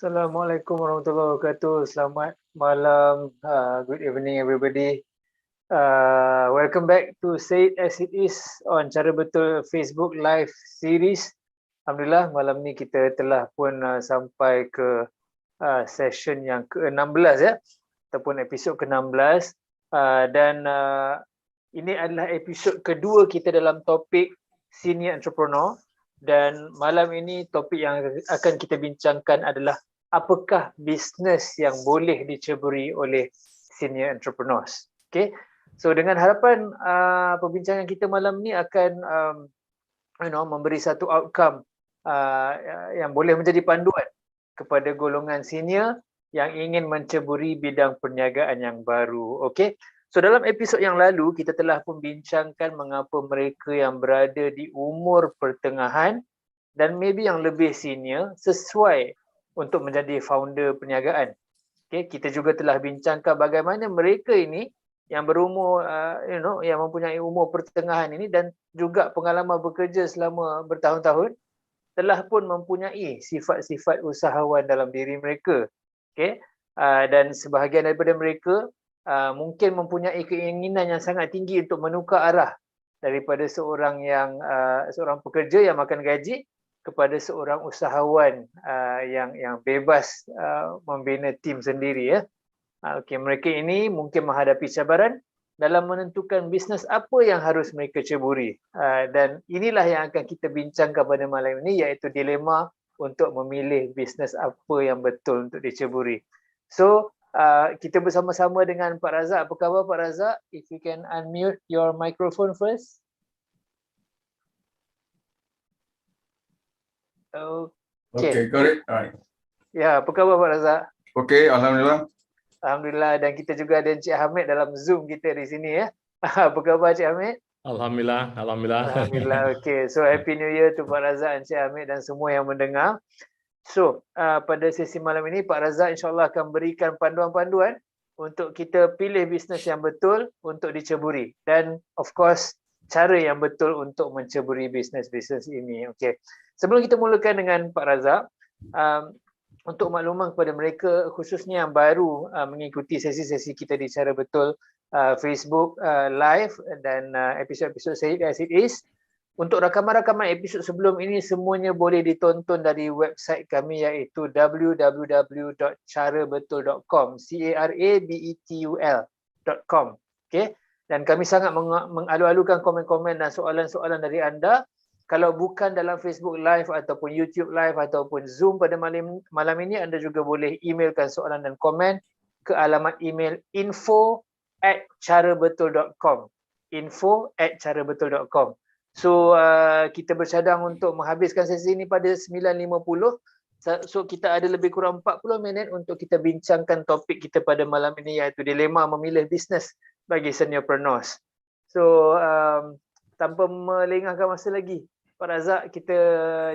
Assalamualaikum warahmatullahi wabarakatuh. Selamat malam. Good evening, everybody. Welcome back to Say It As It Is on Cara Betul Facebook Live Series. Alhamdulillah, malam ni kita telah pun sampai ke session yang ke-16 ya, ataupun episod ke-16. Dan ini adalah episod kedua kita dalam topik Senior Entrepreneur. Dan malam ini topik yang akan kita bincangkan adalah apakah bisnes yang boleh diceburi oleh senior entrepreneurs. Okay, so dengan harapan perbincangan kita malam ni akan memberi satu outcome yang boleh menjadi panduan kepada golongan senior yang ingin menceburi bidang perniagaan yang baru. Okay, so dalam episod yang lalu kita telah pun bincangkan mengapa mereka yang berada di umur pertengahan dan maybe yang lebih senior sesuai untuk menjadi founder perniagaan. Okay, kita juga telah bincangkan bagaimana mereka ini yang berumur yang mempunyai umur pertengahan ini dan juga pengalaman bekerja selama bertahun-tahun telah pun mempunyai sifat-sifat usahawan dalam diri mereka. Okay, dan sebahagian daripada mereka mungkin mempunyai keinginan yang sangat tinggi untuk menukar arah daripada seorang pekerja yang makan gaji kepada seorang usahawan yang bebas membina tim sendiri ya. Okey, mereka ini mungkin menghadapi cabaran dalam menentukan bisnes apa yang harus mereka ceburi. Dan inilah yang akan kita bincangkan pada malam ini, iaitu dilema untuk memilih bisnes apa yang betul untuk diceburi. So, kita bersama-sama dengan Pak Razak. Apa khabar Pak Razak? If you can unmute your microphone first. Okay, got it. Alright. Ya, apa khabar Pak Razak? Okay, alhamdulillah. Alhamdulillah, dan kita juga ada Encik Hamid dalam Zoom kita di sini ya. Apa khabar Encik Hamid? Alhamdulillah, alhamdulillah. Alhamdulillah. Okay, so Happy New Year to Pak Razak, Encik Hamid dan semua yang mendengar. So, pada sesi malam ini Pak Razak insyaAllah akan berikan panduan-panduan untuk kita pilih bisnes yang betul untuk diceburi. Dan of course, cara yang betul untuk menceburi bisnes-bisnes ini. Okay. Sebelum kita mulakan dengan Pak Razak, untuk makluman kepada mereka khususnya yang baru mengikuti sesi-sesi kita di Cara Betul Facebook Live dan episod-episod Say It As It Is, untuk rakaman-rakaman episod sebelum ini semuanya boleh ditonton dari website kami iaitu www.carabetul.com, carabetul.com. Okay? Dan kami sangat mengalu-alukan komen-komen dan soalan-soalan dari anda. Kalau bukan dalam Facebook Live ataupun YouTube Live ataupun Zoom pada malam ini, anda juga boleh emailkan soalan dan komen ke alamat email info@carabetul.com, info@carabetul.com. So kita bercadang untuk menghabiskan sesi ini pada 9.50. So kita ada lebih kurang 40 minit untuk kita bincangkan topik kita pada malam ini, iaitu dilema memilih bisnes bagi seniorpreneurs. So tanpa melengahkan masa lagi, Pak Razak, kita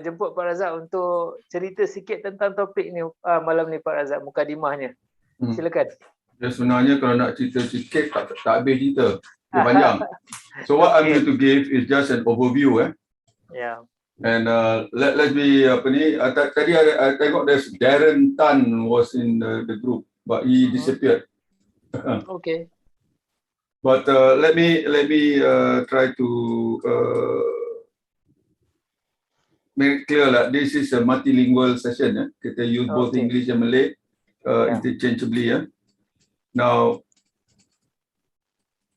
jemput Pak Razak untuk cerita sikit tentang topik ni malam ni Pak Razak, mukadimahnya. Silakan. Ya, sebenarnya kalau nak cerita sikit tak habis cerita. Dia panjang. So what I'm going to give is just an overview Yeah. And let's be tadi I tengok there's Darren Tan was in the group but he disappeared. Okay. But let me try to make it clear that this is a multilingual session. Kita use both English and Malay interchangeably. Now,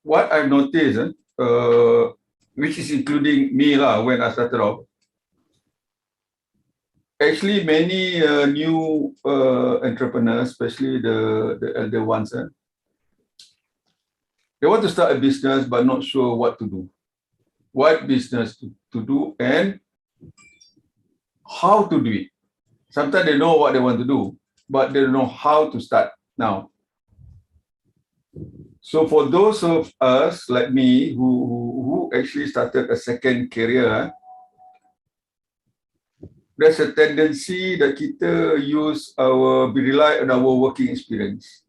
what I've noticed, which is including me lah when I started off, actually many new entrepreneurs, especially the elder ones, they want to start a business but not sure what to do, what business to do and how to do it. Sometimes they know what they want to do, but they don't know how to start now. So for those of us like me who actually started a second career, there's a tendency that kita rely on our working experience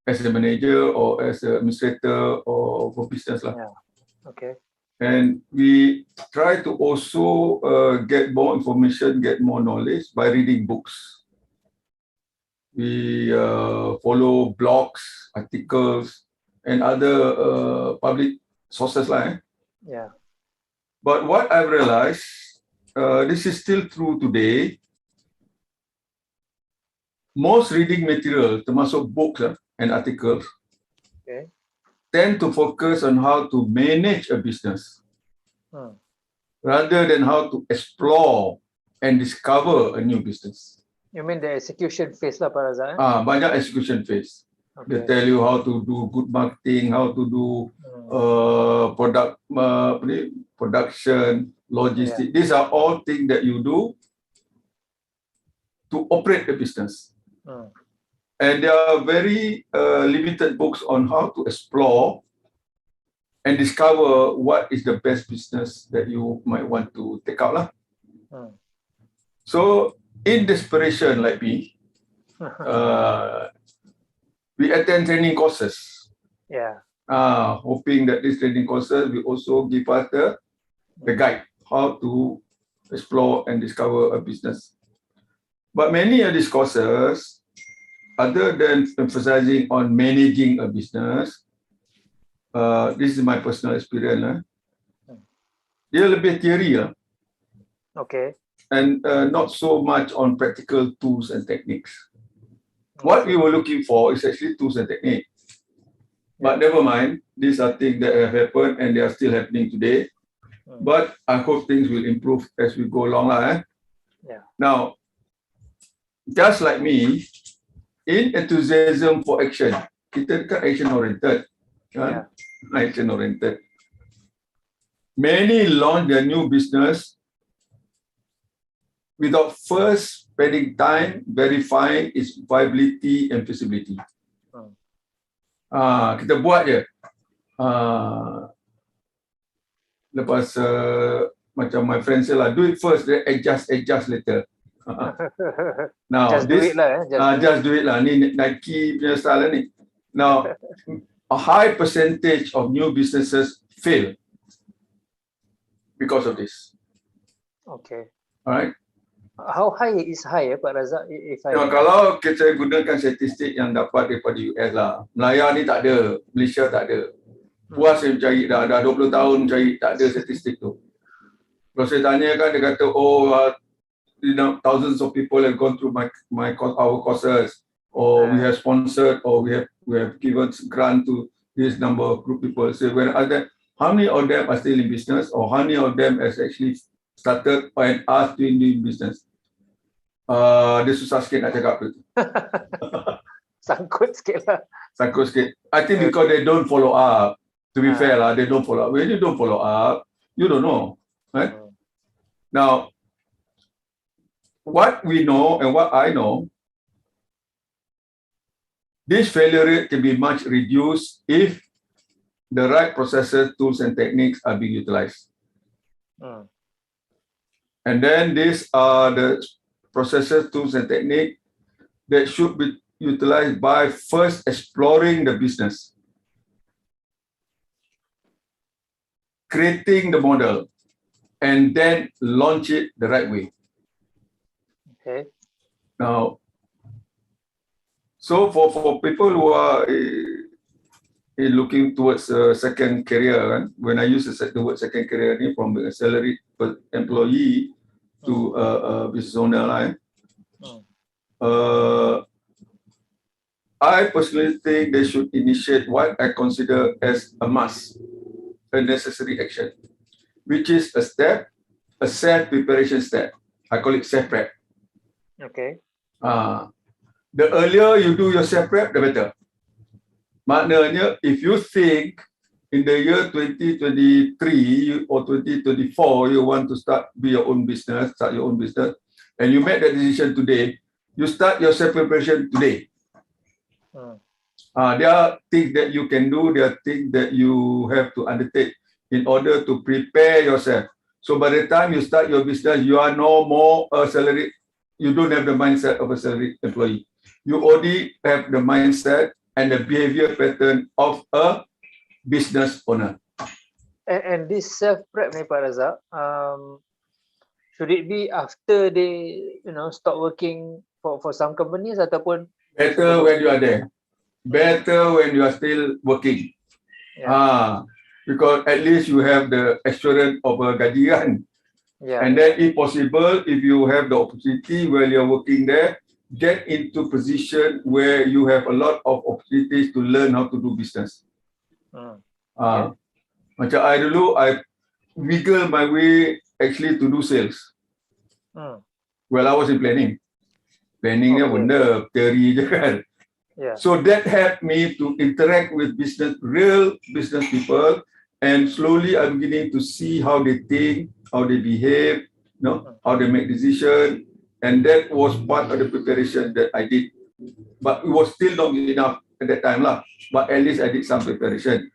as a manager or as an administrator or for business lah. Yeah. Okay. And we try to also get more information, get more knowledge by reading books. We follow blogs, articles, and other public sources like. Yeah. But what I've realized, this is still true today. Most reading material, termasuk books and articles, Okay. tend to focus on how to manage a business rather than how to explore and discover a new business. You mean the execution phase lah, Pak Razak? Banyak execution phase. They Okay. tell you how to do good marketing, how to do production, logistics. These are all things that you do to operate the business. And there are very limited books on how to explore and discover what is the best business that you might want to take out. So in desperation like me, we attend training courses. Yeah. Hoping that these training courses will also give us the guide how to explore and discover a business. But many of these courses, other than emphasizing on managing a business, this is my personal experience. Dia lebih theory lah. Okay. And not so much on practical tools and techniques. What we were looking for is actually tools and techniques. But never mind, these are things that have happened and they are still happening today. But I hope things will improve as we go along. Yeah. Now, just like me, in enthusiasm for action, kita kan action oriented. Action oriented. Many launch their new business without first spending time verifying its viability and feasibility. Kita buat je. Lepas macam my friend say lah, do it first, then adjust later. Now just this, do it lah. Just do it lah. Ni Nike punya style ni. Now, a high percentage of new businesses fail because of this. Okay. Alright. How high is high, Pak Razak? If I Kalau kita gunakan statistik yang dapat daripada US lah, Melaya ni tak ada, Malaysia tak ada. Puas saya mencari dah 20 tahun mencari, tak ada statistik tu. Kalau saya tanya kan, dia kata, thousands of people have gone through our courses, or we have sponsored, or we have given grant to this number of group people. So when how many of them are still in business, or how many of them has actually started and are still doing business? Dia susah sikit nak cakap tu. Sangkut sikit lah. Sangkut sikit. I think because they don't follow up. To be fair lah, they don't follow up. When you don't follow up, you don't know. Right? Now, what we know and what I know, this failure rate can be much reduced if the right processes, tools, and techniques are being utilized. And then these are the processes, tools, and techniques that should be utilized by first exploring the business, creating the model, and then launch it the right way. Okay. Now, so for people who are looking towards a second career, when I use the word second career, from a salaried employee to a business owner, I personally think they should initiate what I consider as a must, a necessary action, which is a self-preparation step. I call it self-prep. Okay. The earlier you do your self-prep, the better. Maknanya, if you think in the year 2023 or 2024, you want to start your own business, and you make that decision today, you start your self-preparation today. There are things that you can do, there are things that you have to undertake in order to prepare yourself. So by the time you start your business, you are no more a salaried, you don't have the mindset of a salaried employee. You already have the mindset and the behavior pattern of a business owner. And this self prep ni Pak Razak, should it be after they stop working for some companies ataupun Better when you are there. Better when you are still working. yeah. Because at least you have the assurance of a gaji kan. Yeah. And then if possible, if you have the opportunity while you're working there, get into position where you have a lot of opportunities to learn how to do business. Macam I dulu, I wiggle my way actually to do sales. Well, I was in planning. Planning ni benda teori je kan. Yeah. So that helped me to interact with real business people, and slowly I'm beginning to see how they think, how they behave, how they make decisions, and that was part of the preparation that I did. But it was still not enough at that time lah. But at least I did some preparation.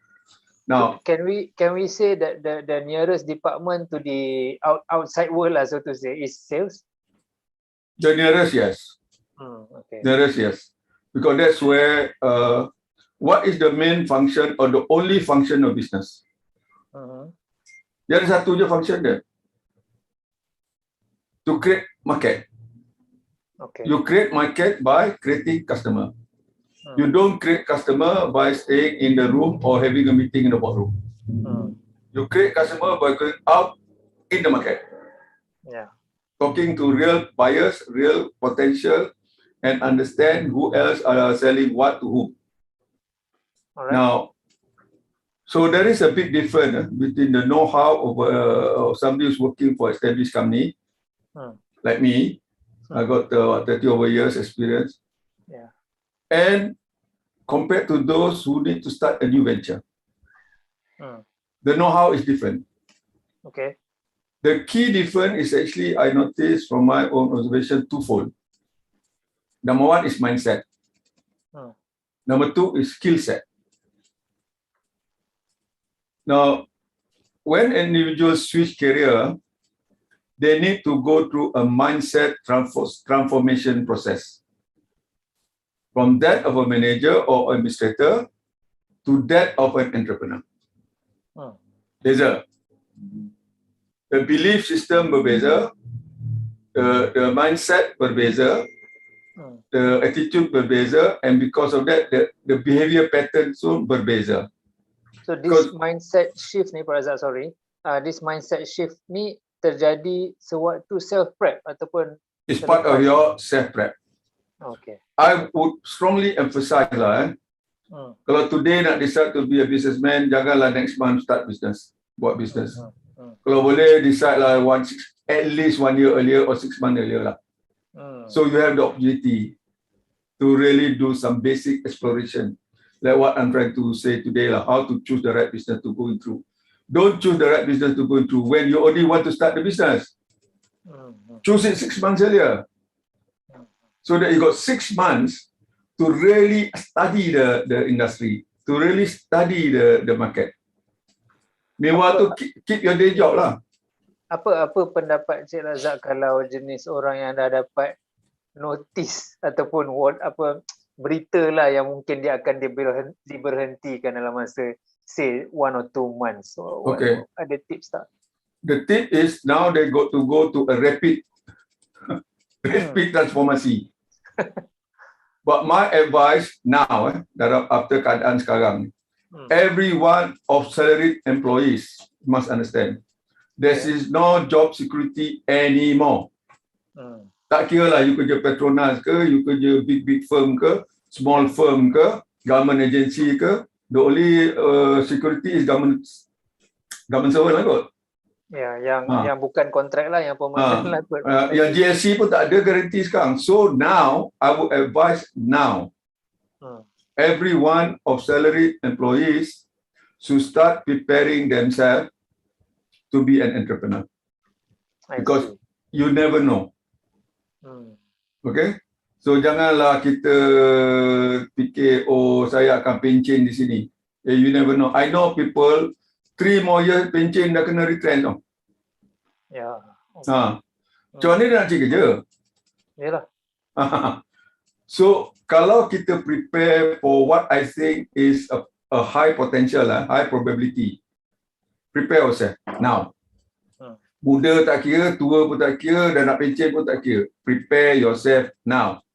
Now, can we say that the nearest department to the outside world, so to say, is sales? The nearest, yes. Okay. Nearest, yes. Because that's where what is the main function or the only function of business? Dia ada satu je function dia. To create market. Okay. You create market by creating customer. You don't create customer by staying in the room or having a meeting in the boardroom. You create customer by going out in the market. Yeah. Talking to real buyers, real potential, and understand who else are selling what to whom. All right. Now, so there is a big difference between the know-how of somebody who's working for established company, like me. I got 30 over years experience. Yeah. And compared to those who need to start a new venture, the know-how is different. Okay. The key difference is actually, I noticed from my own observation, twofold. Number one is mindset. Number two is skill set. Now, when individuals switch career, they need to go through a mindset transformation process. From that of a manager or administrator to that of an entrepreneur. Beza. The belief system berbeza, the mindset berbeza, the attitude berbeza, and because of that, the behavior pattern so berbeza. So this mindset shift ni, Pak Razak, sorry, this mindset shift ni terjadi sewaktu self prep ataupun it's part of your self prep. Okay. I would strongly emphasize lah. Kalau today nak decide to be a businessman, janganlah next month start business, buat business. Kalau boleh decide lah at least 1 year earlier or 6 months earlier lah. So you have the opportunity to really do some basic exploration, like what I'm trying to say today lah, how to choose the right business to go into. Don't choose the right business to go into when you only want to start the business. Choose it 6 months earlier, so that you got 6 months to really study the industry, to really study the market. Meanwhile, to keep your day job lah. Apa pendapat Cik Razak kalau jenis orang yang dah dapat notice ataupun berita lah yang mungkin dia akan diberhentikan dalam masa say 1 or 2 months. So, okay. Ada tips tak? The tip is now they got to go to a rapid transformasi. But my advice now, after keadaan sekarang, every one of salaried employees must understand there is no job security anymore. Tak kira lah you kerja Petronas ke, you kerja big firm ke, small firm ke, government agency ke, the only security is government servant lah kot. Ya, yang bukan kontrak lah, yang permanent lah kot. Yang GSC pun tak ada guarantee sekarang. So now, I would advise now, every one of salaried employees should start preparing themselves to be an entrepreneur. Because you never know. Okay? So janganlah kita fikir, oh saya akan pencen di sini. You never know. I know people 3 more years pencen dah kena retrench tau. Ya. Macam mana dia nak cari kerja? Yalah. So kalau kita prepare for what I think is a high potential, high probability, Prepare yourself now. Muda tak kira, tua pun tak kira, dan nak pencen pun tak kira. Prepare yourself now.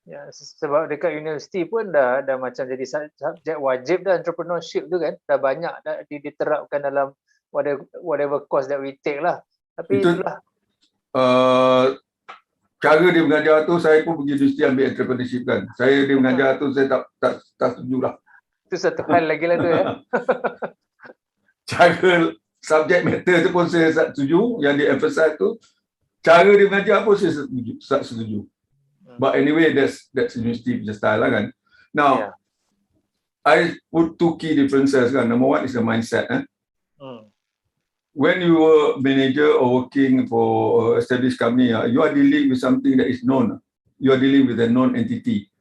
Ya, sebab dekat universiti pun dah macam jadi subjek wajib dah entrepreneurship tu kan. Dah banyak dah diterapkan dalam whatever course that we take lah. Tapi itulah cara dia mengajar tu, saya pun pergi universiti ambil entrepreneurship kan. Dia mengajar tu saya tak setuju lah. Itu satu hal lagi lah tu ya. Cara subject matter tu pun saya tak setuju, yang dia emphasize tu. Cara dia mengajar pun saya tak setuju. But anyway, that's university style lah kan. Now, I put two key differences kan. Number one is the mindset. When you were manager or working for established company, you are dealing with something that is known. You are dealing with a known entity.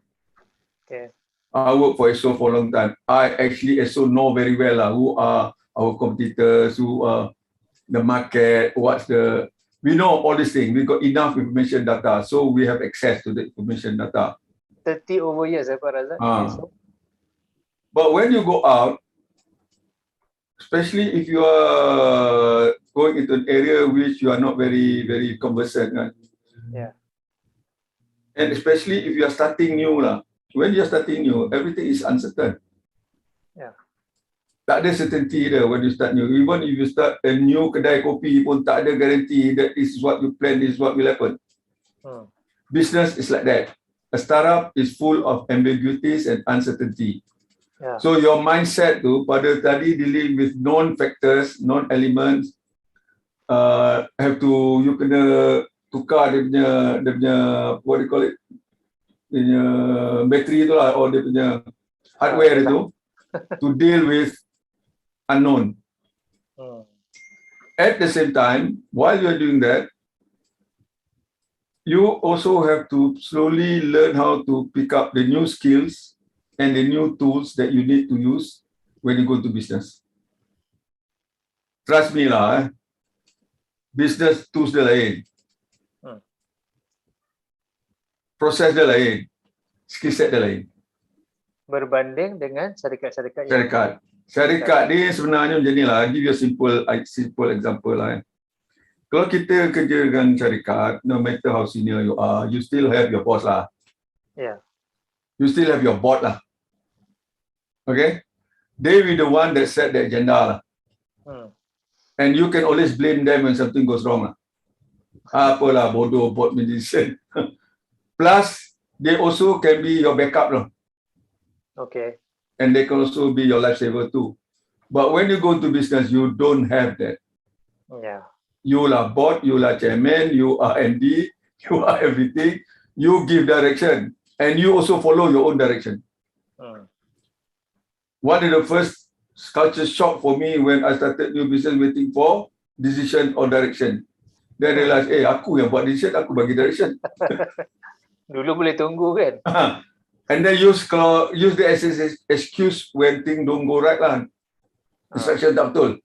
Okay. I work for ESO for a long time. I actually ESO know very well who are our competitors, who are the market, we know all these things. We got enough information data, so we have access to the information data. 30 over years, Pak Razak. But when you go out, especially if you are going into an area which you are not very, very conversant, right? Yeah. And especially if you are starting new lah. When you are starting new, everything is uncertain. Yeah. Tak ada certainty there when you start new. Even if you start a new kedai kopi pun tak ada guarantee that this is what you plan, this is what will happen. Business is like that. A startup is full of ambiguities and uncertainty. Yeah. So your mindset tu pada tadi dealing with known factors, known elements, you kena tukar dia punya what do you call it? Dia punya battery tu lah, or dia punya hardware itu to deal with unknown. At the same time, while you are doing that, you also have to slowly learn how to pick up the new skills and the new tools that you need to use when you go to business. Trust me lah, business tools dia lain. Proses dia lain. Skill set dia lain. Berbanding dengan syarikat-syarikat. Syarikat ni sebenarnya macam ni lah. Give you a simple example lah. Kalau kita kerja dengan syarikat, no matter how senior you are, you still have your boss lah. Yeah. You still have your board lah. Okay? They will be the one that set the agenda lah. And you can always blame them when something goes wrong lah. Apalah, bodoh board decision. Plus, they also can be your backup lah. Okay. And they can also be your lifesaver too. But when you go to business, you don't have that. Yeah. You are board, you are chairman, you are MD, you are everything. You give direction, and you also follow your own direction. One of the first culture shock for me when I started new business, waiting for decision or direction. Then I realized, aku yang buat decision, aku bagi direction. Dulu boleh tunggu kan? And then use the excuse when things don't go right lah. Instruction tak betul.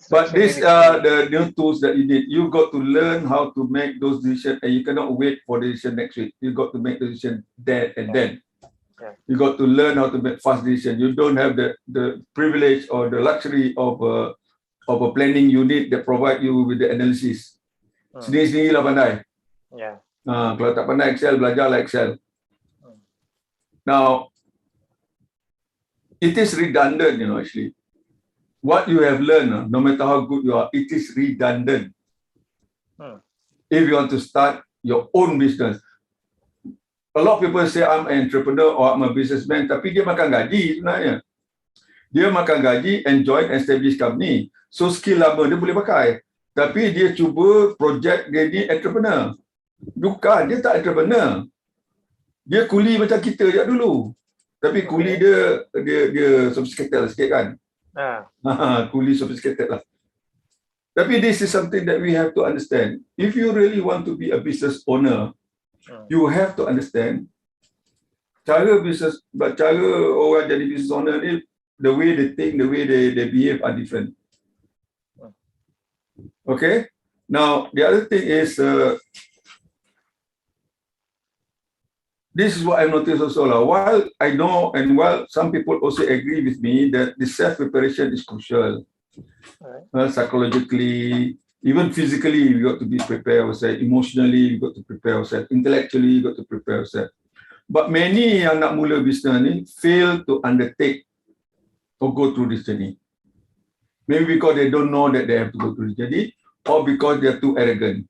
But these are the new tools that you need. You got to learn how to make those decisions, and you cannot wait for the decision next week. You got to make the decision then and then. You got to learn how to make fast decisions. You don't have the privilege or the luxury of a planning unit that provide you with the analysis. Sendiri-sendiri lah pandai. Yeah. Kalau tak pandai Excel, belajarlah Excel. Now, it is redundant, actually. What you have learned, no matter how good you are, it is redundant. If you want to start your own business. A lot of people say, I'm an entrepreneur or I'm a businessman, tapi dia makan gaji sebenarnya. Dia makan gaji and join established company. So skill lama dia boleh pakai. Tapi dia cuba project dia ni entrepreneur. Bukan, dia tak entrepreneur. Dia kuli macam kita je dulu. Tapi kuli dia sophisticated lah sikit kan. Kuli sophisticated lah. Tapi this is something that we have to understand. If you really want to be a business owner, you have to understand cara orang jadi business owner ni, the way they think, the way they behave are different. Okay? Now, the other thing is this is what I noticed also. While I know and while some people also agree with me that the self-preparation is crucial. Psychologically, even physically, we got to be prepared ourselves. Emotionally, we got to prepare ourselves. Intellectually, we got to prepare ourselves. But many yang nak mula business ni fail to undertake or go through this journey. Maybe because they don't know that they have to go through this journey, or because they're too arrogant.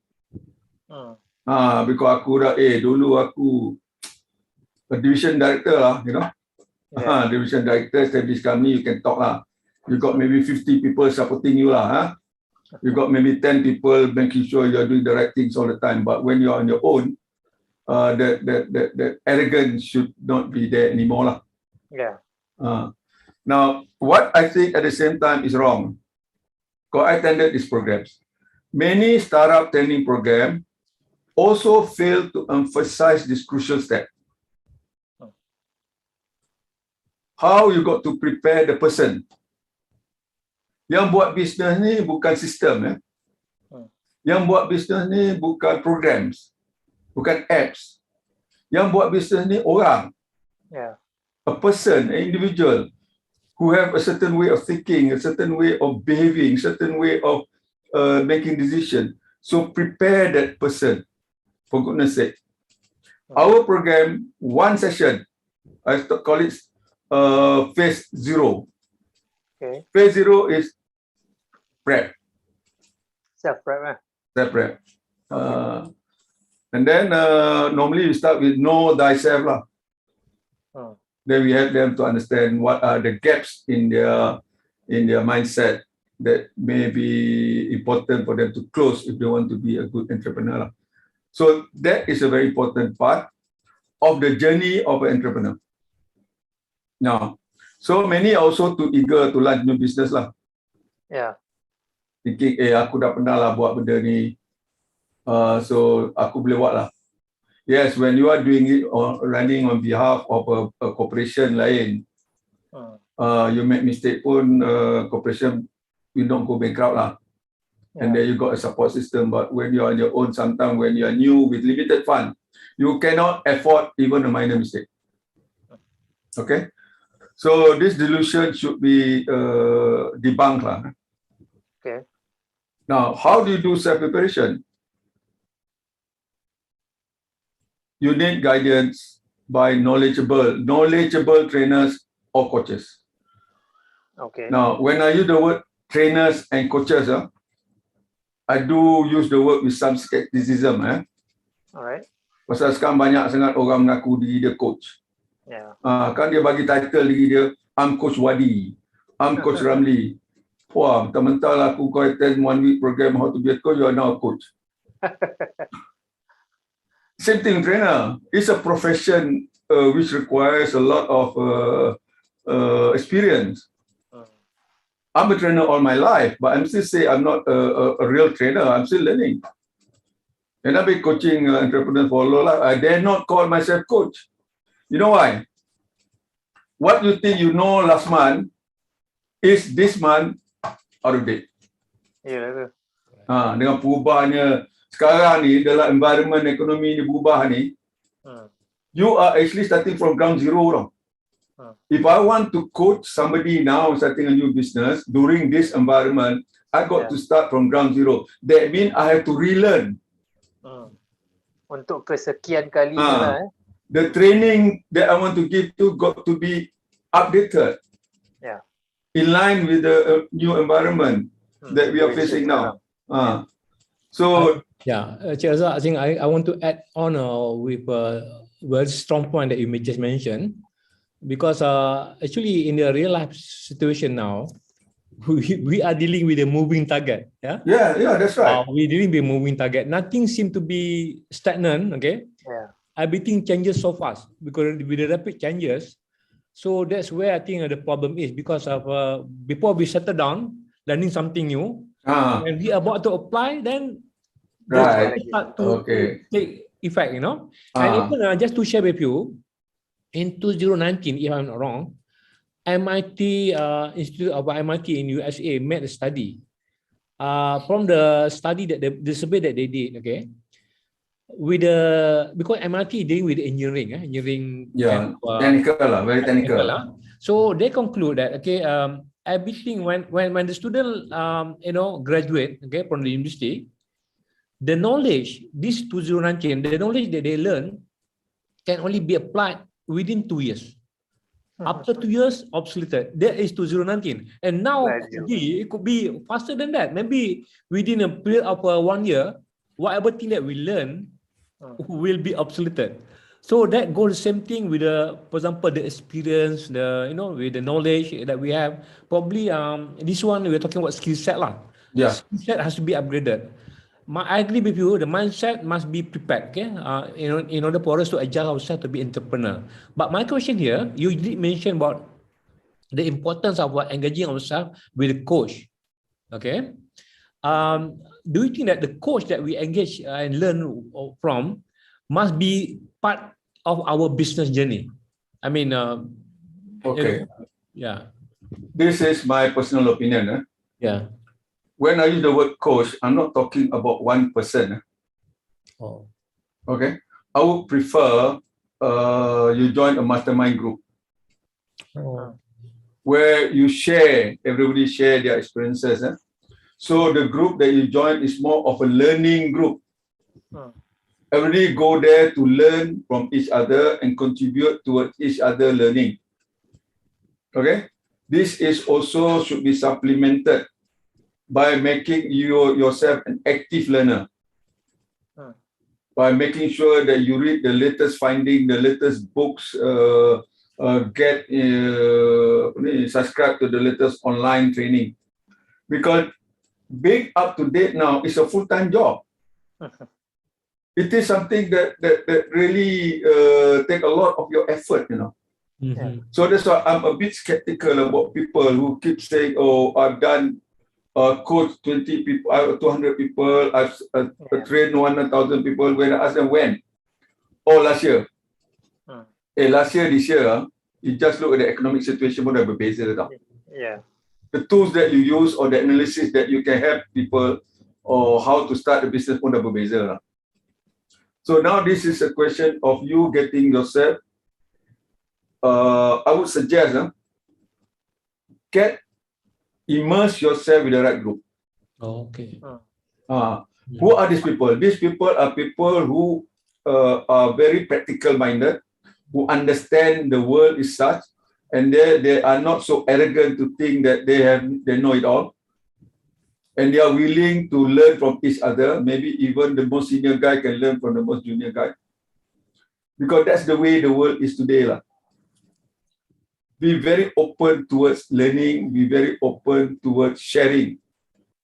Because aku dah, dulu aku a division director lah, you know. Division director, established company, you can talk lah. You got maybe 50 people supporting you lah. You got maybe 10 people making sure you're doing the right things all the time. But when you're on your own, that arrogance should not be there anymore lah. Now, what I think at the same time is wrong, because I attended these programs. Many startup training program also fail to emphasize this crucial step. How you got to prepare the person. Yang buat bisnes ni bukan sistem. Yang buat bisnes ni bukan programs, bukan apps. Yang buat bisnes ni orang. A person, an individual who have a certain way of thinking, a certain way of behaving, a certain way of making decision. So prepare that person, for goodness sake. Our program, one session, I call it phase 0. Phase 0 is prep. Self-prep. Self-prep. And then normally you start with know thyself lah. Then we help them to understand what are the gaps in their mindset that may be important for them to close if they want to be a good entrepreneur. So that is a very important part of the journey of an entrepreneur. Now, so many also too eager to launch new business lah. Thinking, aku dah pernah lah buat benda ni, so aku boleh buat lah. Yes, when you are doing it or running on behalf of a corporation lain, you make mistake pun, corporation will not go bankrupt lah. And then you got a support system. But when you are on your own, sometimes when you are new with limited fund, you cannot afford even a minor mistake. Okay, so this delusion should be debunked lah. Now, how do you do self-preparation? You need guidance by knowledgeable trainers or coaches. Now, when I use the word trainers and coaches, I do use the word with some skepticism. Pasal sekarang banyak sangat orang mengaku diri dia coach. Kan dia bagi title diri dia, I'm Coach Wadi, I'm Coach Ramli. Wah, mentah-mentah aku kau attend 1 week program how to be a coach, you are now a coach. Same thing, trainer. It's a profession which requires a lot of experience. I'm a trainer all my life, but I'm still say I'm not a real trainer. I'm still learning. And I've been coaching entrepreneurs for a long life. I dare not call myself coach. You know why? What you think you know last month is this month out of date. Dengan perubahannya sekarang ni dalam environment ekonomi ni berubah ni, you are actually starting from ground zero tau. If I want to coach somebody now starting a new business during this environment, I got to start from ground zero. That means I have to relearn. Untuk kesekian kalinya the training that I want to give to got to be updated. In line with the new environment that we are facing now. So Cik Razak, I think I want to add on with a very strong point that you just mentioned, because actually in the real life situation now, we are dealing with a moving target. Yeah, that's right. We're dealing with a moving target. Nothing seems to be stagnant. Everything changes so fast because with the rapid changes. So that's where I think the problem is, because of before we settle down, learning something new, when we are about to apply, then start to take effect, you know. And even just to share with you, in 2019, if I'm not wrong, MIT Institute of MIT in USA made a study. From the study that the survey that they did, with the because MRT dealing with engineering, engineering. Yeah, kind of, technical lah, very technical. So they conclude that everything when the student graduate from the university, the knowledge this 2019, the knowledge that they learn can only be applied within 2 years. After 2 years, obsoleted. That is 2019. And now it could be faster than that. Maybe within a period of 1 year, whatever thing that we learn will be obsoleted. So that goes the same thing with for example, the experience, with the knowledge that we have. Probably this one we're talking about skill set lah. Yeah. Skill set has to be upgraded. I agree with you. The mindset must be prepared, in order for us to adjust ourselves to be entrepreneur. But my question here, you did mention about the importance of engaging ourselves with a coach, okay? Do you think that the coach that we engage and learn from must be part of our business journey? I mean, okay. Yeah. This is my personal opinion. Yeah. When I use the word coach, I'm not talking about one person. Oh. Okay. I would prefer you join a mastermind group where you everybody share their experiences. So the group that you join is more of a learning group. Everybody go there to learn from each other and contribute towards each other learning. Okay. This is also should be supplemented by making yourself an active learner, by making sure that you read the latest finding, the latest books, subscribe to the latest online training, because being up to date now is a full-time job. It is something that really take a lot of your effort, So that's why I'm a bit skeptical about people who keep saying, "Oh, I've done." Coach 20 people, 200 people, I've trained 100,000 people. When I ask them when? Oh, last year. Last year, this year, you just look at the economic situation, Yeah. The tools that you use or the analysis that you can help people or how to start a business pun dah berbeza. So now this is a question of you getting yourself, I would suggest, immerse yourself with the right group. Okay. Who are these people? These people are people who are very practical minded, who understand the world is such, and they are not so arrogant to think that they know it all, and they are willing to learn from each other. Maybe even the most senior guy can learn from the most junior guy, because that's the way the world is today lah. Be very open towards learning, be very open towards sharing,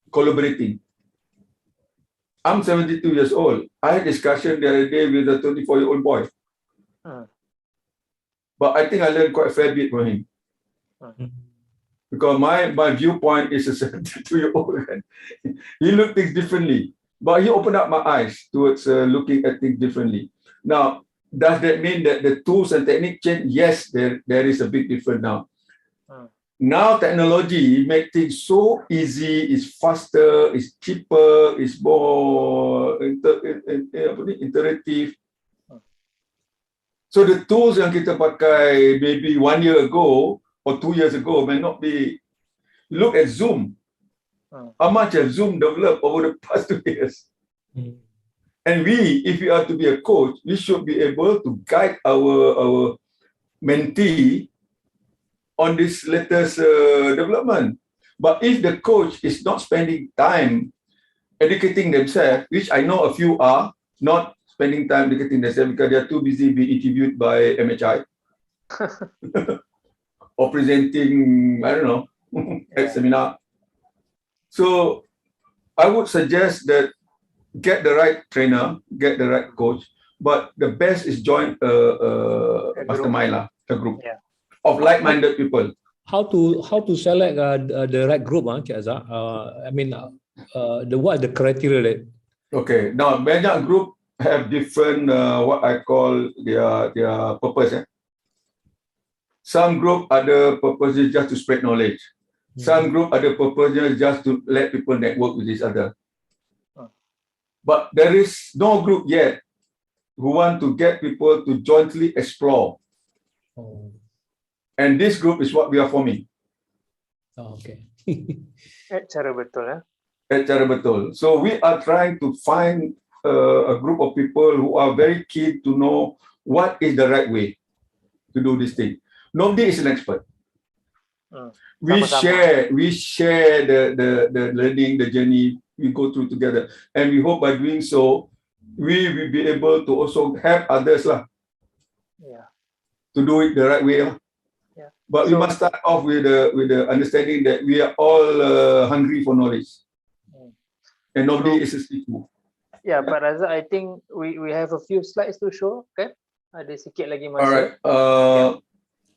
collaborating. I'm 72 years old. I had a discussion the other day with a 24-year-old boy. But I think I learned quite a fair bit from him. Because my viewpoint is a 72-year-old. He looked things differently. But he opened up my eyes towards looking at things differently. Now, does that mean that the tools and technique change? Yes, there is a big difference now. Now technology makes things so easy, it's faster, it's cheaper, it's more interactive. So the tools yang kita pakai maybe 1 year ago or 2 years ago may not be. Look at Zoom. How much has Zoom developed over the past 2 years? And if we are to be a coach, we should be able to guide our mentee on this latest development. But if the coach is not spending time educating themselves, which I know a few are not spending time educating themselves because they are too busy being interviewed by MHI or presenting, I don't know, at seminar. So I would suggest that get the right trainer, get the right coach, but the best is join a mastermind, a group of like-minded people. How to select the right group, Cik Azhar? I mean, what are the criteria? Okay, now banyak group have different what I call their purpose. Some group ada purpose just to spread knowledge. Some group ada purpose just to let people network with each other. But there is no group yet who want to get people to jointly explore. Oh, And this group is what we are forming okay. Cara betul at 𝗕𝗂𝗧𝗥𝗘𝗦. So we are trying to find a group of people who are very keen to know what is the right way to do this thing. Nobody is an expert. We share the learning, the journey we go through together, and we hope by doing so, we will be able to also help others to do it the right way. But we must start off with the understanding that we are all hungry for knowledge, and nobody is a seeker. Yeah, Pak Razak, I think we have a few slides to show, kan? Ada sikit lagi masa. All right.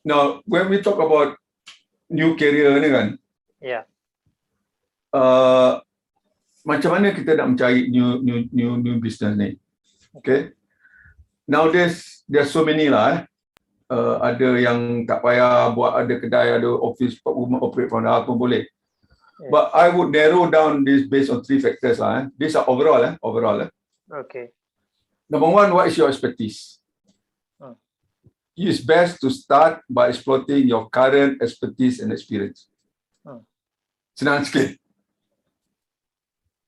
Now, when we talk about new career ni kan, macam mana kita nak mencari new business ni? Okay. Nowadays, there's so many lah. Ada yang tak payah buat, ada kedai, ada office, operate from the house pun boleh. But I would narrow down this based on 3 factors lah. These are overall. Okay. Number 1, what is your expertise? It's best to start by exploiting your current expertise and experience. Senang sikit.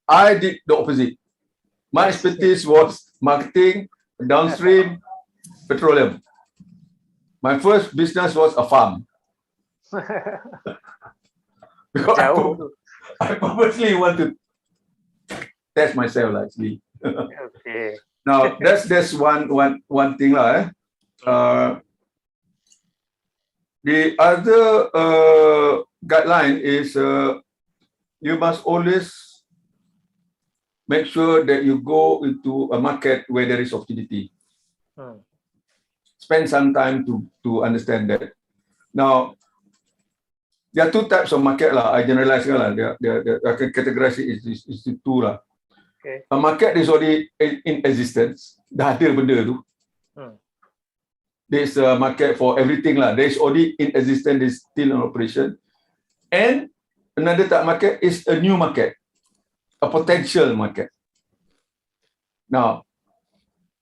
I did the opposite. My expertise was marketing, downstream, petroleum. My first business was a farm. Because I purposely want to test myself actually. Okay. Now that's one thing lah. The other guideline is you must always make sure that you go into a market where there is opportunity. Spend some time to understand that. Now, there are 2 types of market lah. I generalize lah. I can categorize it is 2 lah. Okay. A market is already in existence. Dah ada benda tu. There's a market for everything lah. There is already in existence. There is still in operation. And another type of market is a new market, a potential market. Now,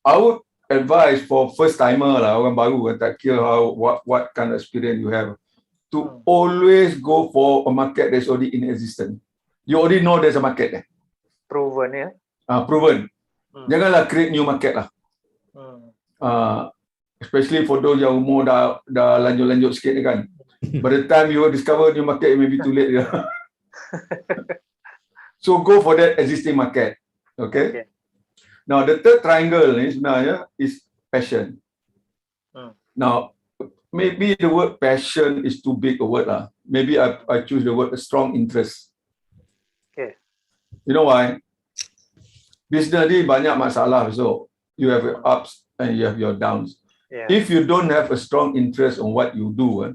I would advise for first timer lah, orang baru, tak kira what kind of experience you have, to always go for a market that's already in existence. You already know there's a market there. Proven ya. Proven. Janganlah create new market lah. Especially for those yang umur dah lanjut sikit ni kan. By the time you discover new market, it may be too late. So go for that existing market. Okay? Now, the third triangle ni sebenarnya is passion. Now, maybe the word passion is too big a word lah. Maybe I choose the word a strong interest. Okay. You know why? Business ni banyak masalah. So, you have your ups and you have your downs. If you don't have a strong interest on what you do,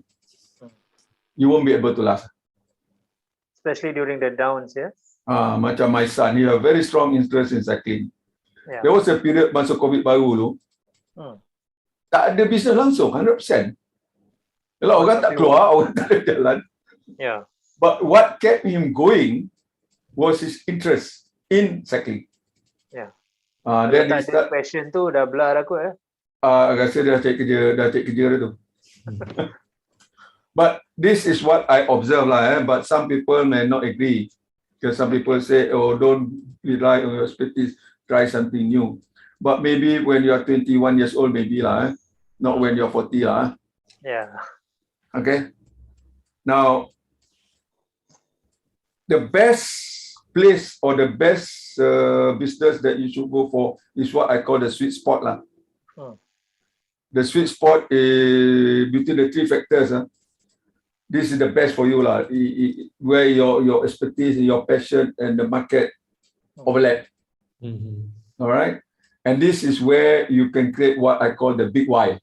you won't be able to last. Especially during the downs, ya. Macam my son, he has a very strong interest in cycling. There was a period masa COVID baru tu, tak ada business langsung, 100%. Yalah, orang tak keluar, orang tak ada jalan. But what kept him going was his interest in cycling. Then tak ada passion tu, dah belah dah kot. Rasa dah cari kerja dah tu. But this is what I observe lah. But some people may not agree. Because some people say, oh, don't rely on your expertise. Try something new. But maybe when you are 21 years old, maybe lah, not when you're 40 lah. Okay. Now, the best place or the best business that you should go for is what I call the sweet spot lah. The sweet spot is between the 3 factors. This is the best for you lah. Where your expertise, your passion, and the market overlap. All right, and this is where you can create what I call the big why.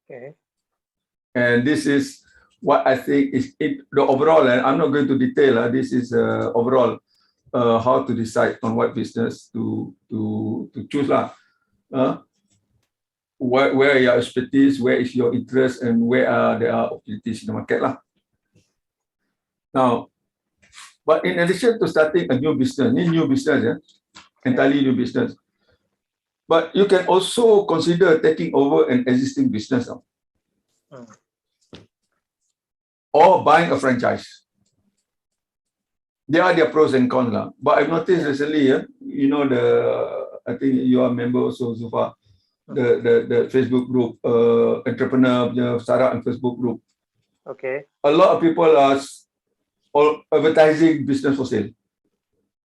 Okay. And this is what I think is the overall. And I'm not going to detail. This is overall how to decide on what business to choose lah. Where your expertise, where is your interest, and where there are opportunities in the market lah. Now, but in addition to starting a new business, entirely new business. But you can also consider taking over an existing business now. Or buying a franchise. There are their pros and cons. But I've noticed recently, you know, I think you are a member also so far, the Facebook group, entrepreneur, startup and Facebook group. Okay. A lot of people are advertising business for sale.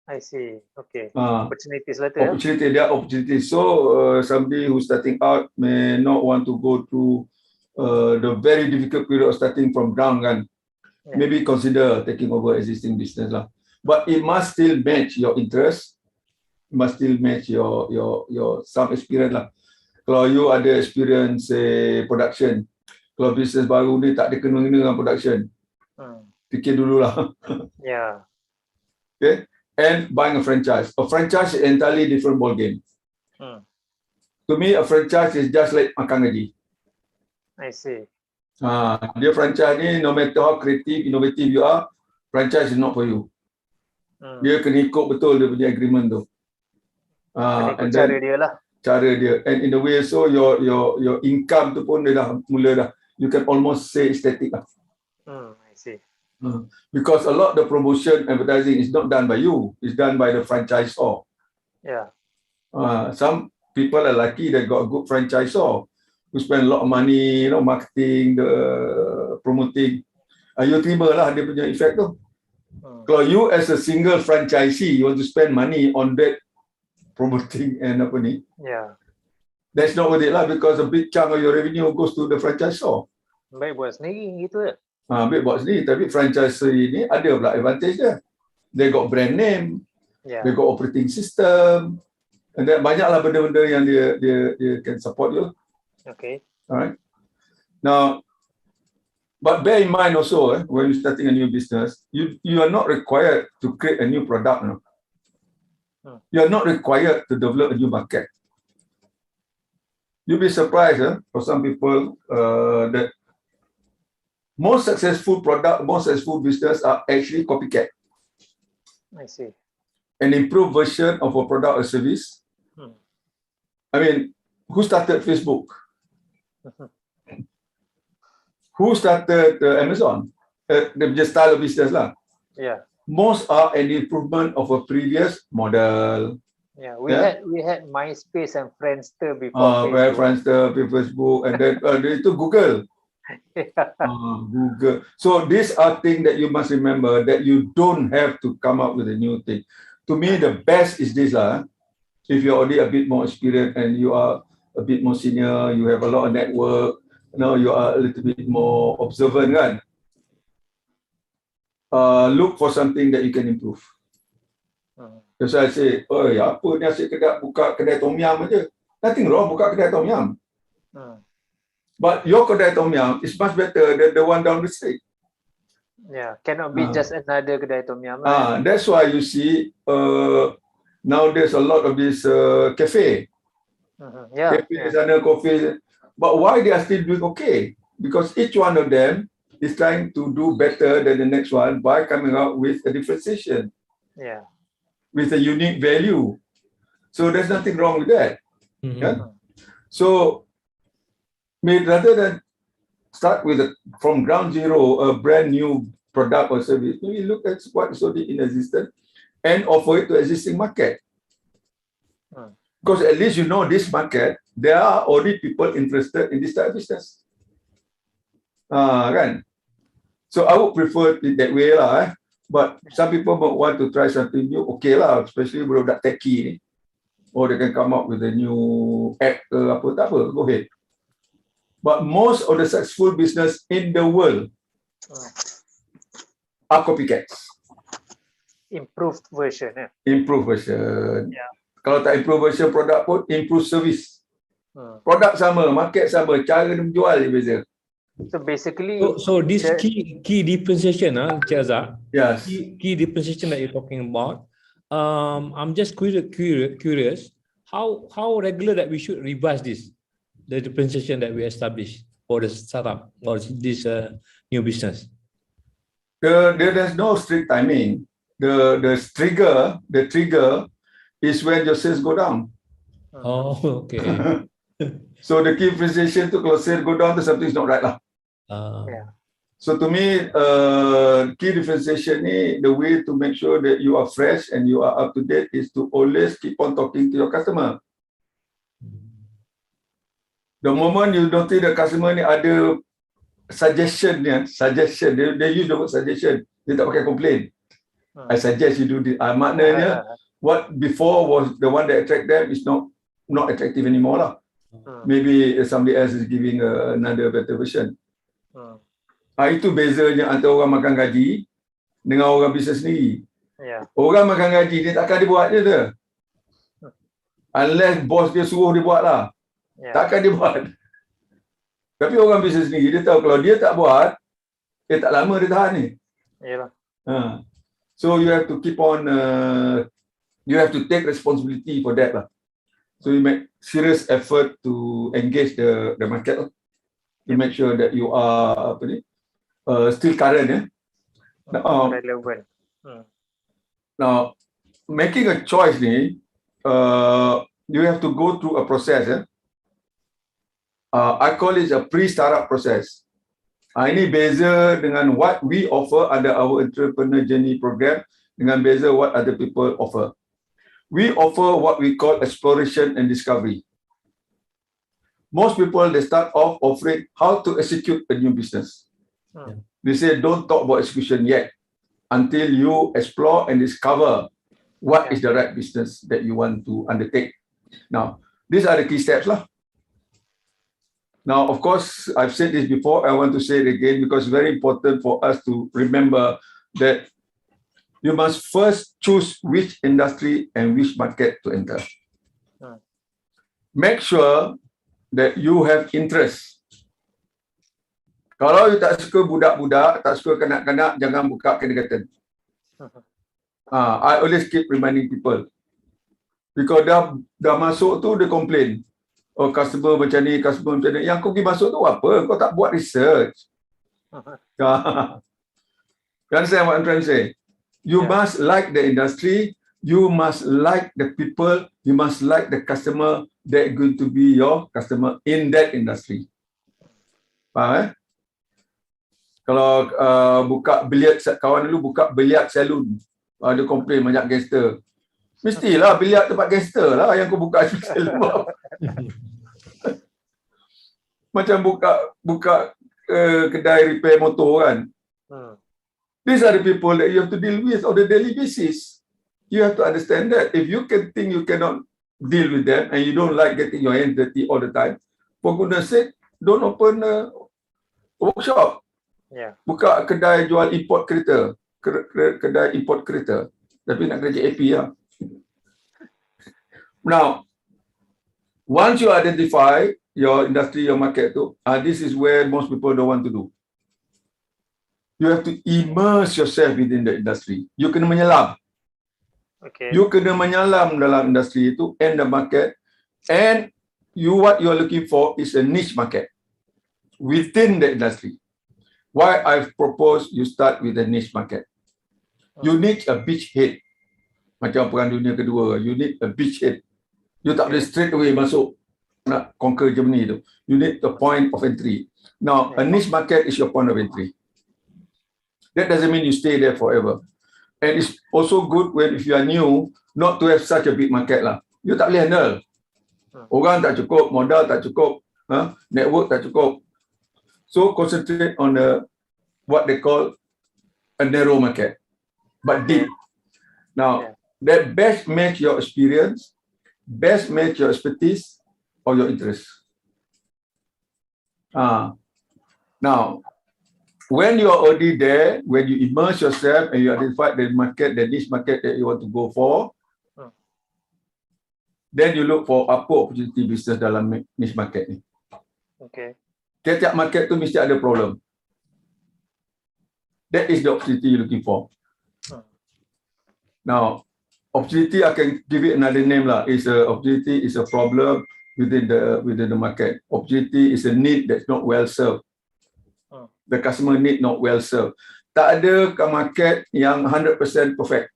I see. Okay. Opportunities later. Opportunity, there are opportunities. So somebody who's starting out may not want to go through the very difficult period of starting from ground, kan? Maybe consider taking over existing business lah. But it must still match your interest. It must still match your some experience lah. Kalau you ada experience production, kalau business baru ni tak ada kena-kena dengan production, fikir dululah. Yeah. Okay. And buying a franchise. A franchise is entirely different ball game. To me, a franchise is just like makan gaji. I see. Dia franchise ni, no matter how creative, innovative you are, franchise is not for you. Dia kena ikut betul dia punya agreement tu. And cara dia lah. Cara dia. And in a way, so your income tu pun dia dah mula dah. You can almost say static lah. I see. Because a lot of the promotion advertising is not done by you, it's done by the franchisor. Yeah. Some people are lucky that got a good franchisor who spend a lot of money, you know, marketing, promoting. You terima lah dia punya effect tu. Kalau you as a single franchisee, you want to spend money on that promoting and apa ni? Yeah. That's not worth it lah, because a big chunk of your revenue goes to the franchisor. Baik buat sendiri gitu ya. Baik buat sendiri, tapi franchisee ni ada pula advantage dia. They got brand name, they got operating system, and then banyaklah benda-benda yang dia can support you. Okay. Alright. Now, but bear in mind also, when you're starting a new business, you are not required to create a new product. No? You are not required to develop a new market. You'll be surprised for some people that most successful product, most successful business are actually copycat. I see. An improved version of a product or service. I mean, who started Facebook? Who started Amazon? The style of business lah. Yeah. Most are an improvement of a previous model. Yeah, we had MySpace and Friendster before Facebook. Friendster, Facebook, and then itu Google. Google. So these are things that you must remember, that you don't have to come up with a new thing. To me, the best is this lah. If you're already a bit more experienced and you are a bit more senior, you have a lot of network, you know, you are a little bit more observant, kan? Look for something that you can improve. That's why I say, apa ni asyik buka kedai tom yum aja. Nothing wrong buka kedai tom yum. But your kedai tom yum is much better than the one down the street. Yeah, cannot be just another kedai tom yum. That's why you see now there's a lot of this cafe. Cafe sana, coffee. But why they are still doing okay? Because each one of them is trying to do better than the next one by coming out with a differentiation. Yeah. With a unique value. So there's nothing wrong with that. Yeah? So rather than start with from ground zero, a brand new product or service, maybe look at what is already in existence and offer it to existing market. Because at least you know this market, there are already people interested in this type of business. Kan? So I would prefer it that way lah. But some people want to try something new, okay lah, especially budak techie ni. Or they can come up with a new app ke apa, tak apa, go ahead. But most of the successful business in the world are copycats. Improved version. Improved version. Yeah. Kalau tak improve version produk pun, improve service. Produk sama, market sama, cara dia menjual je beza. So basically, so this key differentiation, Encik Azhar. Yes. Key differentiation that you're talking about. I'm just curious how regular that we should revise this, the differentiation that we established for the startup or this new business. There's no strict timing. The trigger is when your sales go down. Oh, okay. So the key differentiation tu kalau sale go down tu something is not right lah. Yeah. So to me, key differentiation ni, the way to make sure that you are fresh and you are up to date is to always keep on talking to your customer. The moment you notice the customer ni ada suggestion, they use the word suggestion, dia tak pakai complain. I suggest you do this. Maknanya, what before was the one that attract them is not attractive anymore lah. Maybe somebody else is giving another better version. Itu bezanya antara orang makan gaji dengan orang bisnes sendiri. Orang makan gaji dia takkan dia buat je tu. Unless bos dia suruh dia buat lah. Takkan dia buat. Tapi orang bisnes sendiri dia tahu kalau dia tak buat, tak lama dia tahan ni. So you have to keep on, you have to take responsibility for that lah. So you make serious effort to engage the market lah. To make sure that you are still current. Relevant. Now, making a choice ni, you have to go through a process. I call it a pre-startup process. Ini beza dengan what we offer under our entrepreneur journey program dengan beza what other people offer. We offer what we call exploration and discovery. Most people, they start off offering how to execute a new business. They say, don't talk about execution yet until you explore and discover what is the right business that you want to undertake. Now, these are the key steps lah. Now, of course, I've said this before. I want to say it again because it's very important for us to remember that you must first choose which industry and which market to enter. Make sure that you have interest. Kalau you tak suka budak-budak, tak suka kanak-kanak, jangan buka kindergarten. I always keep reminding people. Because dah masuk tu, dia complain. Oh, customer macam ni, customer macam ni. Yang kau pergi masuk tu apa? Kau tak buat research. You understand what I'm trying to say? You must like the industry. You must like the people. You must like the customer that going to be your customer in that industry. Faham? Kalau buka biliard, kawan dulu buka biliard salon, ada komplain banyak gangster. Mestilah biliard tempat gangster lah yang kau buka salon. Macam buka kedai repair motor kan. These are the people that you have to deal with on a daily basis. You have to understand that. If you can think you cannot deal with them and you don't like getting your hands dirty all the time, for goodness sake, don't open a workshop. Buka kedai jual import kereta. Kedai import kereta. Tapi nak kerja AP lah. Now, once you identify your industry, your market tu, this is where most people don't want to do. You have to immerse yourself within the industry. You kena menyelam. You kena menyelam dalam industri itu and the market, and what you are looking for is a niche market within the industry. Why I've proposed you start with a niche market. You need a beachhead. Macam Perang Dunia Kedua, you need a beachhead. You tak boleh straight away masuk nak conquer Germany tu. You need a point of entry. Now, a niche market is your point of entry. That doesn't mean you stay there forever. And it's also good when if you are new, not to have such a big market lah. You tak boleh handle. Orang tak cukup, modal tak cukup, network tak cukup. So concentrate on what they call a narrow market, but deep. Now, that best match your experience, best match your expertise or your interest. Now, when you are already there, when you immerse yourself and you identify the market, the niche market that you want to go for, then you look for apa opportunity business dalam niche market ni. Tiap-tiap market tu mesti ada problem. That is the opportunity you're looking for. Now, opportunity I can give it another name lah. Opportunity is a problem within the market. Opportunity is a need that's not well served. The customer need not well served. Tak ada market yang 100% perfect.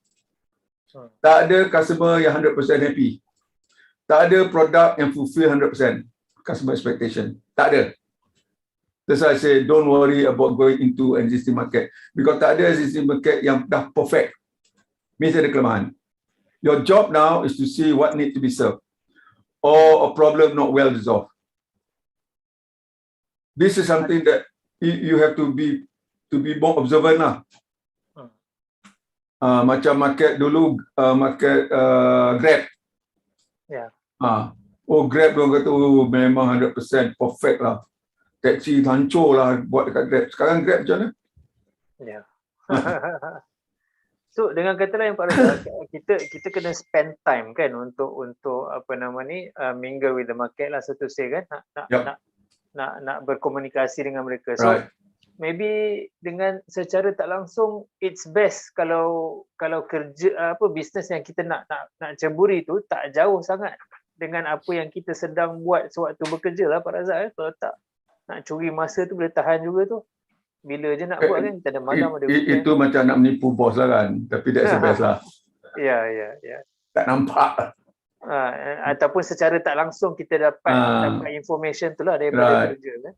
Tak ada customer yang 100% happy. Tak ada produk yang fulfill 100% customer expectation. Tak ada. That's why I say don't worry about going into existing market. Because tak ada existing market yang dah perfect. Mesti ada kelemahan. Your job now is to see what need to be served. Or a problem not well resolved. This is something that you have to be more observant lah. Macam market dulu, market Grab. Yeah. Grab dia kata memang 100% perfect lah. Taxi hancur lah buat dekat Grab. Sekarang Grab macam mana? Ya. So dengan kata lain Pak Reza, kita kena spend time kan untuk apa nama ni, mingle with the market lah, so to say kan, nak berkomunikasi dengan mereka. So Right. maybe dengan secara tak langsung it's best kalau kerja bisnes yang kita nak ceburi tu tak jauh sangat dengan apa yang kita sedang buat sewaktu bekerja lah Pak Razak. Kalau tak, nak curi masa tu boleh tahan juga tu. Bila je nak buat kan, kita ada malam, ada weekend. Itu macam nak menipu bos lah kan. Tapi that's the best lah. Ya. Tak nampak. Ataupun secara tak langsung kita dapat information tu lah daripada kerja kan.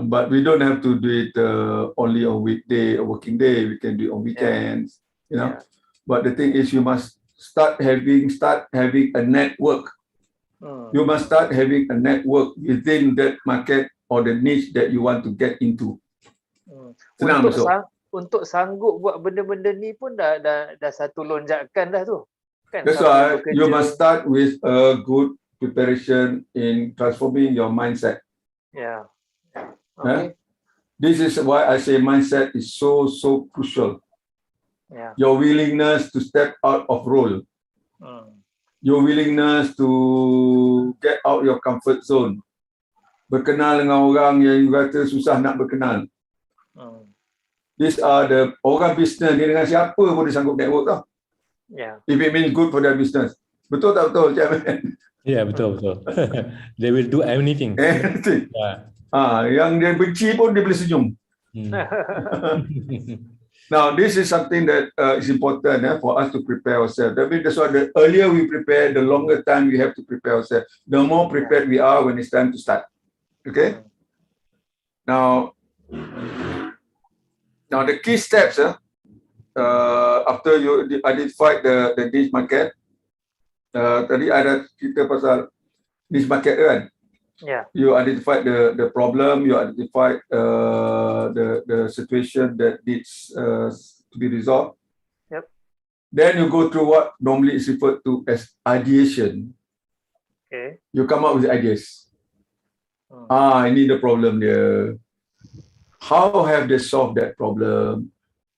But we don't have to do it only on weekday or working day. We can do it on weekends. You know. But the thing is, you must start having a network. You must start having a network within that market or the niche that you want to get into. Senang untuk sanggup buat benda-benda ni pun dah satu lonjakan dah tu. Kan? That's why you must start with a good preparation in transforming your mindset. Yeah. Okay. This is why I say mindset is so crucial. Yeah. Your willingness to step out of role. Your willingness to get out your comfort zone. Berkenal dengan orang yang you kata susah nak berkenal. These are the orang bisnes ni, dengan siapa pun dia sanggup network tau. Yeah. If it means good for their business. Betul tak betul, Chairman? Yeah, betul. They will do anything. Anything. Yang dia benci pun dia boleh senyum. Now, this is something that is important for us to prepare ourselves. That's why the earlier we prepare, the longer time we have to prepare ourselves. The more prepared we are when it's time to start. Okay? Now the key steps after you identify the niche market, tadi ada cerita pasal niche market kan? Yeah. You identify the problem, you identify the situation that needs to be resolved. Yep. Then you go through what normally is referred to as ideation. Okay. You come up with ideas. I need a problem here. How have they solved that problem?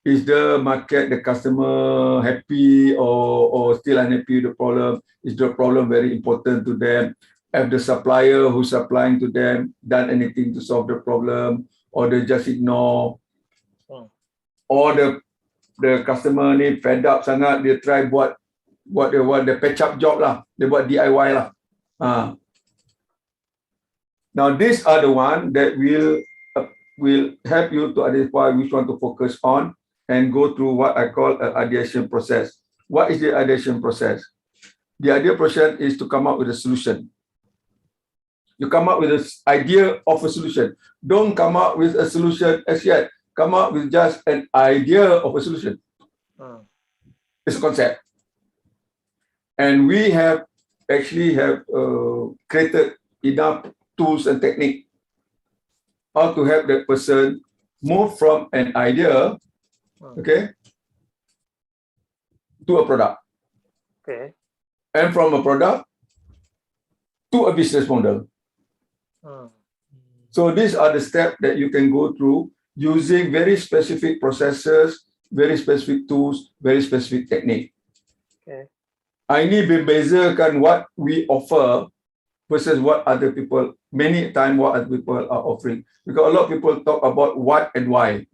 Is the market, the customer happy or still unhappy with the problem? Is the problem very important to them? Have the supplier who's supplying to them done anything to solve the problem, or they just ignore? Or the customer ni fed up sangat, dia try buat the patch up job lah, dia buat DIY lah. Now these are the one that will help you to identify which one to focus on and go through what I call an ideation process. What is the ideation process? The idea process is to come up with a solution. You come up with an idea of a solution. Don't come up with a solution as yet. Come up with just an idea of a solution. It's a concept. And we have created enough tools and technique how to help that person move from an idea, okay, to a product. Okay. And from a product to a business model. So these are the steps that you can go through using very specific processes, very specific tools, very specific technique. Okay. Ini membezakan what we offer versus what other people, many times what other people are offering. Because a lot of people talk about what and why,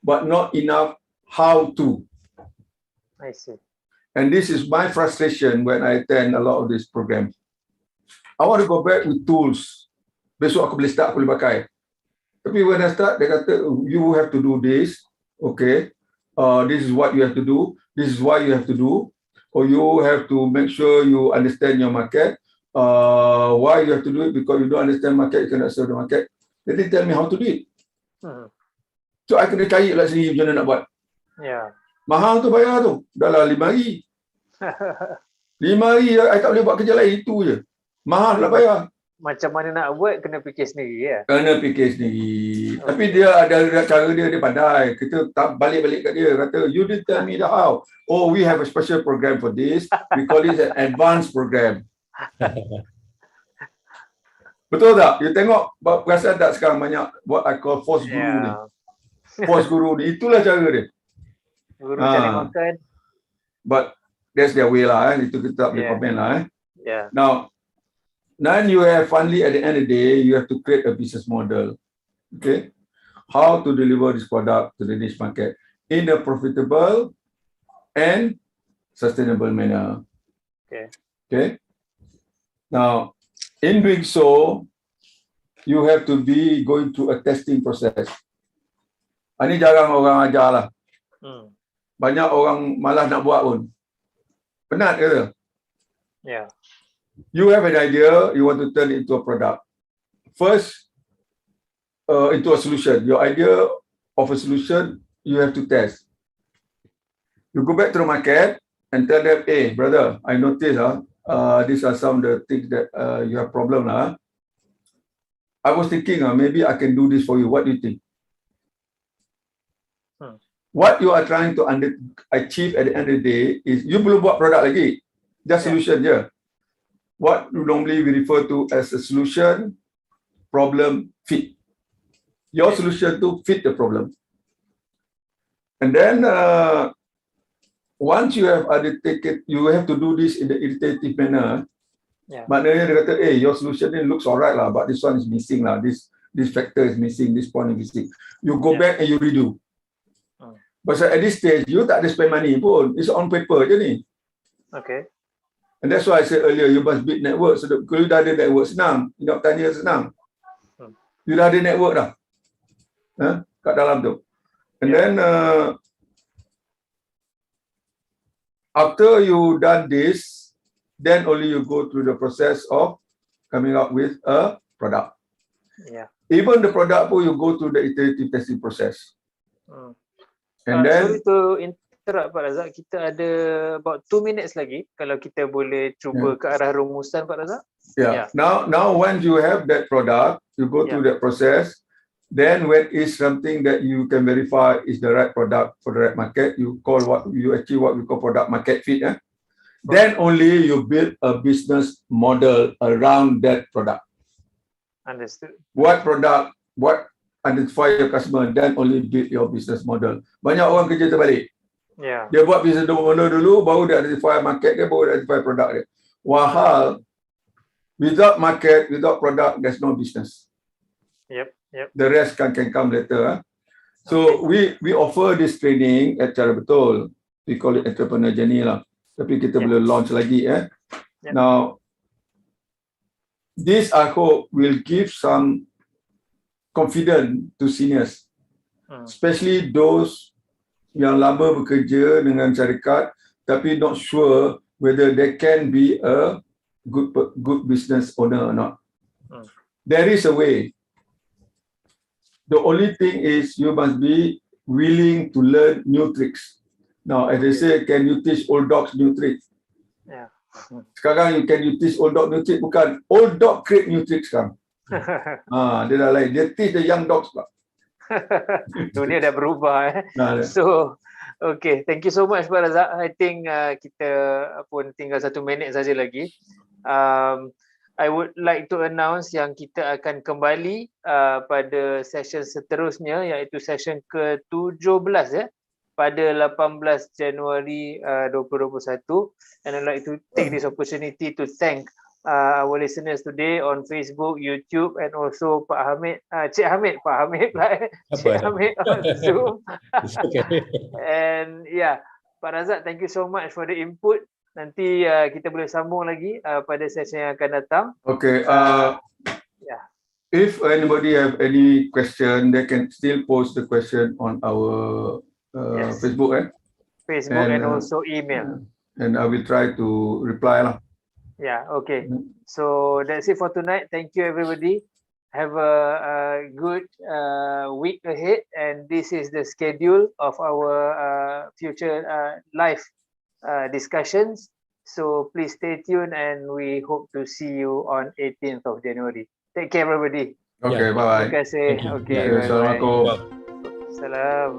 but not enough how to. I see. And this is my frustration when I attend a lot of these programs. I want to go back with tools. Besok aku boleh start, aku boleh pakai. Tapi when I start, dia kata, you have to do this. Okay. This is what you have to do. This is why you have to do. or you have to make sure you understand your market. Why you have to do it? Because you don't understand market, you cannot serve the market. Then they tell me how to do it. So I kena cari lah sendiri macam mana nak buat. Mahal tu bayar tu. Dah lah 5 hari. 5 hari I tak boleh buat kerja lain, itu je. Mahal lah bayar. Macam mana nak buat kena fikir sendiri ya. Kena fikir sendiri. Tapi dia ada cara dia pandai. Kita balik-balik kat dia kata, you didn't tell me the how. Oh, we have a special program for this. We call it an advanced program. Betul tak? You tengok perasan tak sekarang banyak what I call force guru ni. Force guru ni, itulah cara dia. Guru cari makan. But that's their way lah. Itu kita tak boleh komen lah. Now, then you have finally at the end of the day, you have to create a business model. Okay? How to deliver this product to the niche market in a profitable and sustainable manner. Okay? Now, in doing so, you have to be going through a testing process. Ini jarang orang ajar lah. Banyak orang malas nak buat pun. Penat ke? You have an idea, you want to turn it into a product. First, into a solution. Your idea of a solution, you have to test. You go back to the market and tell them, hey, brother, I noticed these are some of the things that you have problem lah. I was thinking maybe I can do this for you. What do you think? What you are trying to achieve at the end of the day is you belum buat produk lagi. Just solution je. What normally we refer to as a solution, problem, fit. Your solution to fit the problem. And then once you have undertaken, you have to do this in the iterative manner. Maknanya dia kata, your solution ni looks alright lah, but this one is missing lah. This factor is missing, this point is missing. You go back and you redo. But at this stage, you tak ada spend money pun. It's on paper je ni. And that's why I said earlier, you must build network. So kalau you dah ada network, senang. You nak tanya senang. You dah ada network dah. Kat dalam tu. And then, after you done this, then only you go through the process of coming up with a product. Even the product pun, you go through the iterative testing process. And then, sorry to interrupt Pak Razak, kita ada about 2 minutes lagi. Kalau kita boleh cuba ke arah rumusan Pak Razak. Now once you have that product, you go through that process. Then when it's something that you can verify is the right product for the right market, you achieve what we call product market fit. Then only you build a business model around that product. Understood. What product, what identify your customer, then only build your business model. Banyak orang kerja terbalik. Dia buat business model dulu, baru dia identify market dia, baru dia identify product dia. Wahal, without market, without product, there's no business. The rest can come later. So we offer this training at Cara Betul. We call it entrepreneur journey lah. Tapi kita belum launch lagi. Now, this I hope will give some confidence to seniors, especially those yang lama bekerja dengan syarikat tapi not sure whether they can be a good business owner or not. There is a way. The only thing is you must be willing to learn new tricks. Now, as they say, can you teach old dogs new tricks? Sekarang can you teach old dog new tricks? Bukan. Old dog create new tricks sekarang. Dia dah lain. Dia teach the young dogs pula. Dunia dah berubah. So, okay. Thank you so much Pak Razak. I think kita pun tinggal 1 minit saja lagi. I would like to announce yang kita akan kembali pada session seterusnya, iaitu session ke-17 pada 18 Januari 2021. And I'd like to take this opportunity to thank our listeners today on Facebook, YouTube, and also Pak Hamid, Cik Hamid on Zoom. And Pak Razak, thank you so much for the input. Nanti kita boleh sambung lagi pada sesi yang akan datang. Okay. If anybody have any question, they can still post the question on our Facebook, Facebook and also email. and I will try to reply lah. Yeah, okay. So that's it for tonight. Thank you, everybody. Have a good week ahead, and this is the schedule of our future live discussions. So please stay tuned, and we hope to see you on 18th of January. Take care, everybody. Okay, Yeah. bye-bye. Terima kasih. Thank you. Okay, Yeah. bye-bye. Assalamualaikum. Salam.